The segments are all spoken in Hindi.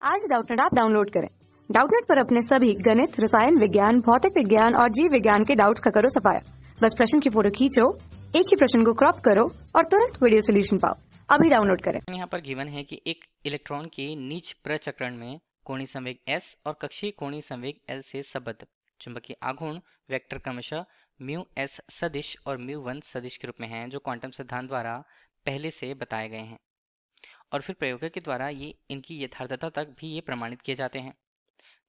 आज डाउटनेट ऐप डाउनलोड करें। डाउटनेट पर अपने सभी गणित, रसायन विज्ञान, भौतिक विज्ञान और जीव विज्ञान के डाउट्स का करो सफाया। बस प्रश्न की फोटो खींचो, एक ही प्रश्न को क्रॉप करो और तुरंत वीडियो सोल्यूशन पाओ। अभी डाउनलोड करें। यहाँ पर गिवन है कि एक इलेक्ट्रॉन के निज प्रचक्रण में कोणीय संवेग s और कक्षीय कोणीय संवेग l से संबद्ध चुंबकीय आघूर्ण वेक्टर क्रमशः म्यू s सदिश और म्यू 1 सदिश के रूप में हैं, जो क्वांटम सिद्धांत द्वारा पहले से बताए गए हैं और फिर प्रयोगों के द्वारा ये इनकी यथार्थता तक भी ये प्रमाणित किए जाते हैं,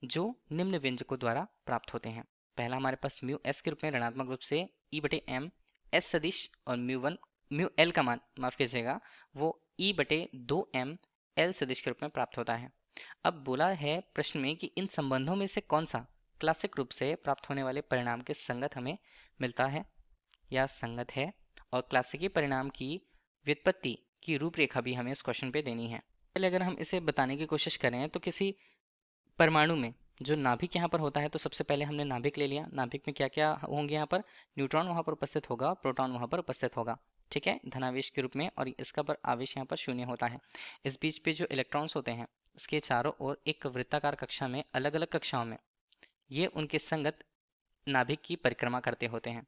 जो निम्न व्यंजकों द्वारा प्राप्त होते हैं। पहला हमारे पास म्यू s के रूप में ऋणात्मक रूप से E/m s सदिश और म्यू l का मान माफ कीजिएगा वो E/2m l सदिश के रूप में प्राप्त होता है। अब बोला है प्रश्न में कि इन संबंधों में से कौन सा क्लासिक रूप से प्राप्त होने वाले परिणाम के संगत हमें मिलता है या संगत है, और क्लासिकी परिणाम की व्युत्पत्ति की रूपरेखा भी हमें इस क्वेश्चन पे देनी है। पहले अगर हम इसे बताने की कोशिश करें तो किसी परमाणु में जो नाभिक यहाँ पर होता है, तो सबसे पहले हमने नाभिक ले लिया। नाभिक में क्या क्या होंगे, यहाँ पर न्यूट्रॉन वहाँ पर उपस्थित होगा, प्रोटॉन वहाँ पर उपस्थित होगा, ठीक है, धनावेश के रूप में, और इसका पर आवेश यहाँ पर शून्य होता है। इस बीच पे जो इलेक्ट्रॉन्स होते हैं उसके चारों ओर एक वृत्ताकार कक्षा में अलग अलग कक्षाओं में ये उनके संगत नाभिक की परिक्रमा करते होते हैं,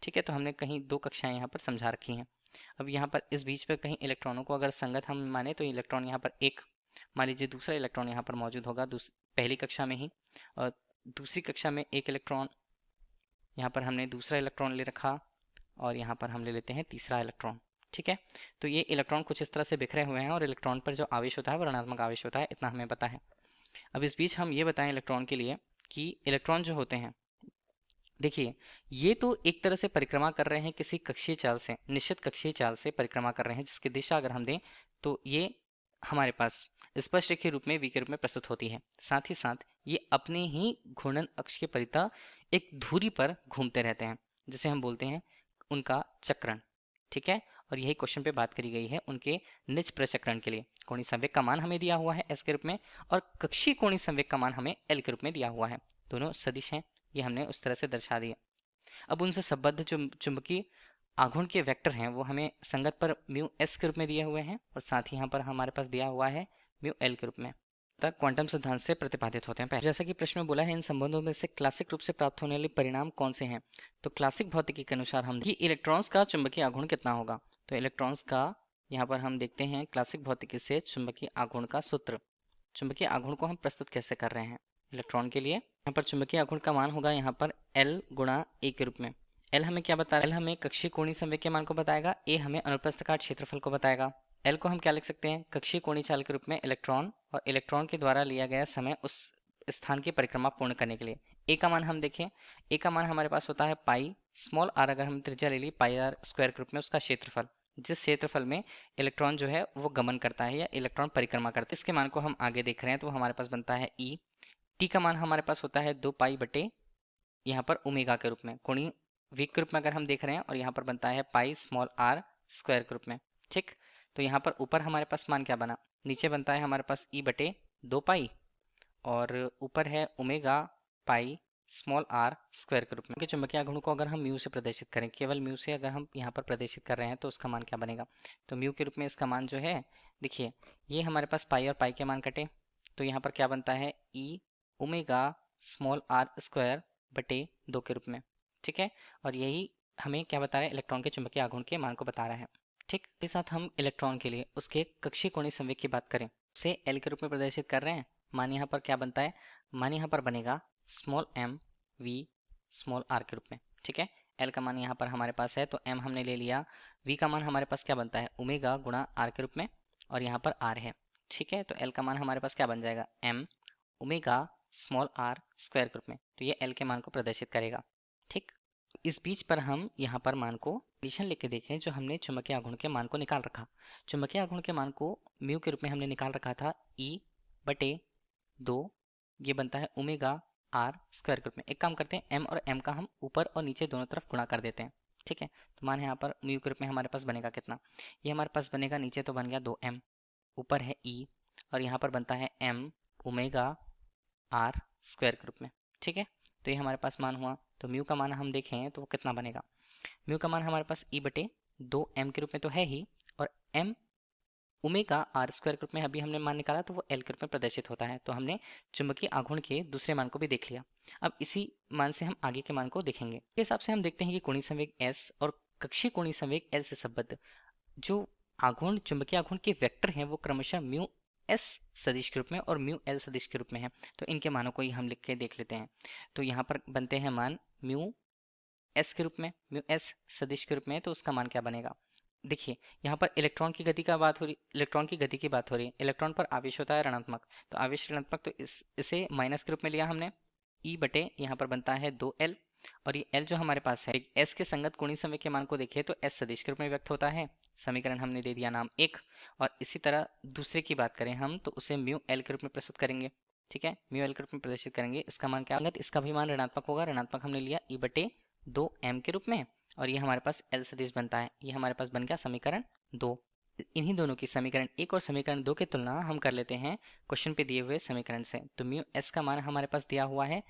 ठीक है। तो हमने कहीं दो कक्षाएं यहाँ पर समझा रखी हैं। अब यहाँ पर इस बीच पे कहीं इलेक्ट्रॉनों को अगर संगत हम माने तो इलेक्ट्रॉन यहाँ पर एक, मान लीजिए दूसरा इलेक्ट्रॉन यहाँ पर मौजूद होगा पहली कक्षा में ही, और दूसरी कक्षा में एक इलेक्ट्रॉन, यहाँ पर हमने दूसरा इलेक्ट्रॉन ले रखा और यहाँ पर हम ले लेते हैं तीसरा इलेक्ट्रॉन, ठीक है। तो ये इलेक्ट्रॉन कुछ इस तरह से बिखरे हुए हैं और इलेक्ट्रॉन पर जो आवेश होता है वो ऋणात्मक आवेश होता है, इतना हमें पता है। अब इस बीच हम ये बताएं इलेक्ट्रॉन के लिए कि इलेक्ट्रॉन जो होते हैं, देखिए ये तो एक तरह से परिक्रमा कर रहे हैं किसी कक्षीय चाल से, निश्चित कक्षीय चाल से परिक्रमा कर रहे हैं, जिसकी दिशा अगर हम दें तो ये हमारे पास स्पर्श रेखीय रूप में v के रूप में प्रस्तुत होती है। साथ ही साथ ये अपने ही घूर्णन अक्ष के परितः एक धुरी पर घूमते रहते हैं, जिसे हम बोलते हैं उनका चक्रण, ठीक है। और यही क्वेश्चन पे बात करी गई है उनके निज प्रचक्रण के लिए। कोणीय संवेग का मान हमें दिया हुआ है s के रूप में और कक्षीय कोणीय संवेग का मान हमें l के रूप में दिया हुआ है। दोनों सदिश हैं, ये हमने उस तरह से दर्शा दिया। अब उनसे संबद्ध जो चुंबकीय आघूर्ण के वेक्टर हैं वो हमें संगत पर म्यू s के रूप में दिए हुए हैं और साथ ही यहाँ पर हमारे पास दिया हुआ है म्यू l के रूप में, तक क्वांटम सिद्धांत से प्रतिपादित होते हैं। पहले जैसा कि प्रश्न में बोला है इन संबंधों में से क्लासिक रूप से प्राप्त होने वाले परिणाम कौन से हैं, तो क्लासिक भौतिकी के अनुसार हम कि इलेक्ट्रॉन्स का चुंबकीय आघूर्ण कितना होगा। तो इलेक्ट्रॉन्स का यहाँ पर हम देखते हैं क्लासिक भौतिकी से चुंबकीय आघूर्ण का सूत्र। चुंबकीय आघूर्ण को हम प्रस्तुत कैसे कर रहे हैं इलेक्ट्रॉन के लिए, यहाँ पर चुंबकीय आघूर्ण का मान होगा यहाँ पर L गुणा A के रूप में। L हमें क्या बता रहा है, L हमें कक्षीय कोणीय संवेग के मान को बताएगा, A हमें अनुप्रस्थ काट क्षेत्रफल को बताएगा। L को हम क्या लिख सकते हैं, कक्षीय कोणीय चाल के रूप में इलेक्ट्रॉन और इलेक्ट्रॉन के द्वारा लिया गया समय उस स्थान की परिक्रमा पूर्ण करने के लिए। A का मान हम देखें, A का मान हमारे पास होता है पाई स्मॉल r, अगर हम त्रिज्या ले ली पाई r स्क्वायर के रूप में उसका क्षेत्रफल, जिस क्षेत्रफल में इलेक्ट्रॉन जो है वो गमन करता है या इलेक्ट्रॉन परिक्रमा करता है। इसके मान को हम आगे देख रहे हैं तो हमारे पास बनता है ई। टी का मान हमारे पास होता है 2 पाई बटे यहाँ पर ओमेगा के रूप में, कोणीय वेग के रूप में अगर हम देख रहे हैं, और यहाँ पर बनता है पाई स्मॉल r स्क्वायर के रूप में, ठीक। तो यहाँ पर ऊपर हमारे पास मान क्या बना, नीचे बनता है हमारे पास ई बटे 2 पाई और ऊपर है omega pi small r square के रूप में। चुंबकीय आघूर्ण को अगर हम म्यू से प्रदर्शित करें, केवल म्यू से अगर हम यहाँ पर प्रदर्शित कर रहे हैं तो उसका मान क्या बनेगा, तो म्यू के रूप में इसका मान जो है, देखिए ये हमारे पास पाई और पाई के मान कटे तो यहाँ पर क्या बनता है ई ओमेगा स्मॉल r स्क्वायर बटे 2 के रूप में, ठीक है। और यही हमें क्या बता रहा है, इलेक्ट्रॉन के चुंबकीय आघूर्ण के मान को बता रहा है, ठीक। इसके साथ हम इलेक्ट्रॉन के लिए उसके कक्षीय कोणीय संवेग की बात करें, उसे l के रूप में प्रदर्शित कर रहे हैं। मान यहाँ पर क्या बनता है, मान यहाँ पर बनेगा small m v small r के रूप में, ठीक है। l का मान यहाँ पर हमारे पास है तो m हमने ले लिया, v का मान हमारे पास क्या बनता है ओमेगा गुणा r के रूप में और यहाँ पर r है, ठीक है। तो l का मान हमारे पास क्या बन जाएगा m omega small r square के रूप में, तो ये l के मान को प्रदर्शित करेगा, ठीक। इस बीच पर हम यहाँ पर मान को कंडीशन लेके देखें, जो हमने चुंबकीय आघूर्ण के मान को निकाल रखा, चुंबकीय आघूर्ण के मान को म्यू के रूप में हमने निकाल रखा था e बटे 2, ये बनता है ओमेगा r स्क्वायर के रूप में। एक काम करते हैं m और m का हम ऊपर और नीचे दोनों तरफ गुणा कर देते हैं, ठीक है। तो मान यहाँ पर म्यू के रूप में हमारे पास बनेगा कितना, ये हमारे पास बनेगा नीचे तो बन गया 2m, ऊपर है e और यहाँ पर बनता है m ओमेगा r स्क्वायर के रूप में, ठीक है। तो ये हमारे पास मान हुआ, तो म्यू का मान हम देखें तो वो कितना बनेगा, म्यू का मान हमारे पास e बटे 2m के रूप में तो है ही, और m ओमेगा आर स्क्वायर के रूप में अभी हमने मान निकाला तो वो एल के रूप में प्रदर्शित होता है। तो हमने चुंबकीय आघूर्ण के दूसरे मान को भी देख लिया। अब इसी मान से हम आगे के मान को देखेंगे। इस हिसाब से हम देखते हैं कि कोणीय संवेग एस और कक्षीय कोणीय संवेग एल से संबद्ध जो आघूर्ण चुंबकीय आघूर्ण के वेक्टर हैं वो क्रमशः म्यू एस सदिश के रूप में और म्यू एल सदिश के रूप में है। तो इनके मानों को ही हम लिख के देख लेते हैं। तो यहाँ पर बनते हैं मान म्यू एस के रूप में, म्यू एस सदिश के रूप में, तो उसका मान क्या बनेगा? देखिए यहाँ पर इलेक्ट्रॉन की गति का बात हो रही, इलेक्ट्रॉन की गति की बात हो रही है। इलेक्ट्रॉन पर आवेश होता है ऋणात्मक, तो आवेश ऋणात्मक, तो इसे माइनस के रूप में लिया हमने। ई बटे यहाँ पर बनता है 2L, और ये L जो हमारे पास है S के संगत कोणीय संवेग के मान को देखिए तो S सदिश के रूप में व्यक्त होता है। समीकरण हमने दे दिया नाम 1। और इसी तरह दूसरे की बात करें हम तो उसे म्यू एल के रूप में प्रस्तुत करेंगे। ठीक है, म्यू एल के रूप में प्रदर्शित करेंगे। इसका मान क्या होगा? इसका भी मान ऋणात्मक होगा। ऋणात्मक हमने लिया E बटे 2M के रूप में, और ये हमारे पास L सदिश बनता है। ये हमारे पास बन गया समीकरण 2। इन्हीं दोनों की समीकरण 1 और समीकरण 2 की तुलना हम कर लेते हैं क्वेश्चन पे दिए हुए समीकरण से। तो म्यू एस का मान हमारे पास दिया हुआ है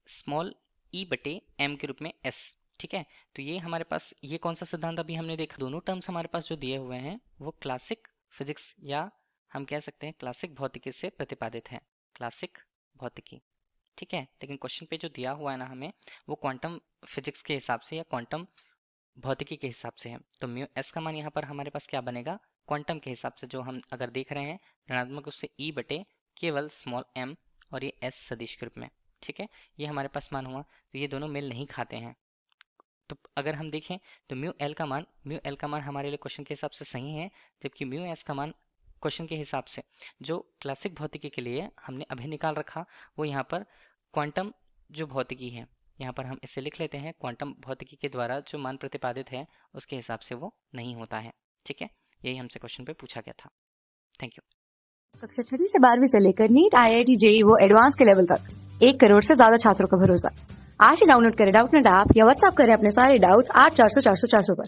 स्मॉल ई बटे एम के रूप में एस। ठीक है, तो ये हमारे पास ये कौन सा सिद्धांत अभी हमने देखा? दोनों टर्म्स हमारे पास जो दिए हुए हैं वो क्लासिक फिजिक्स या हम कह सकते हैं क्लासिक भौतिकी से प्रतिपादित है। क्लासिक भौतिकी, ठीक है। लेकिन क्वेश्चन पे जो दिया हुआ है ना हमें, वो क्वांटम फिजिक्स के हिसाब से या क्वांटम भौतिकी के हिसाब से है। तो म्यू एस का मान यहाँ पर हमारे पास क्या बनेगा? क्वांटम के हिसाब से जो हम अगर देख रहे हैं ऋणात्मक, उससे ई बटे केवल स्मॉल एम और ये एस सदिश के रूप में। ठीक है, ये हमारे पास मान हुआ। तो ये दोनों मेल नहीं खाते हैं। तो अगर हम देखें तो म्यू एल का मान हमारे लिए क्वेश्चन के हिसाब से सही है, जबकि म्यू एस का मान क्वेश्चन के हिसाब से जो क्लासिक भौतिकी के लिए हमने अभी निकाल रखा, वो यहाँ पर क्वांटम जो भौतिकी है, यहाँ पर हम इसे लिख लेते हैं, क्वांटम भौतिकी के द्वारा जो मान प्रतिपादित है उसके हिसाब से वो नहीं होता है। ठीक है, यही हमसे क्वेश्चन पे पूछा गया था। Thank you. कक्षा 6 से 12वीं से लेकर नीट, IIT, JEE वो एडवांस के लेवल तक 1 करोड़ से ज्यादा छात्रों का भरोसा। आज ही डाउनलोड करें डाउटनेट ऐप या व्हाट्सएप करें अपने सारे डाउट्स 8400 400 400 पर।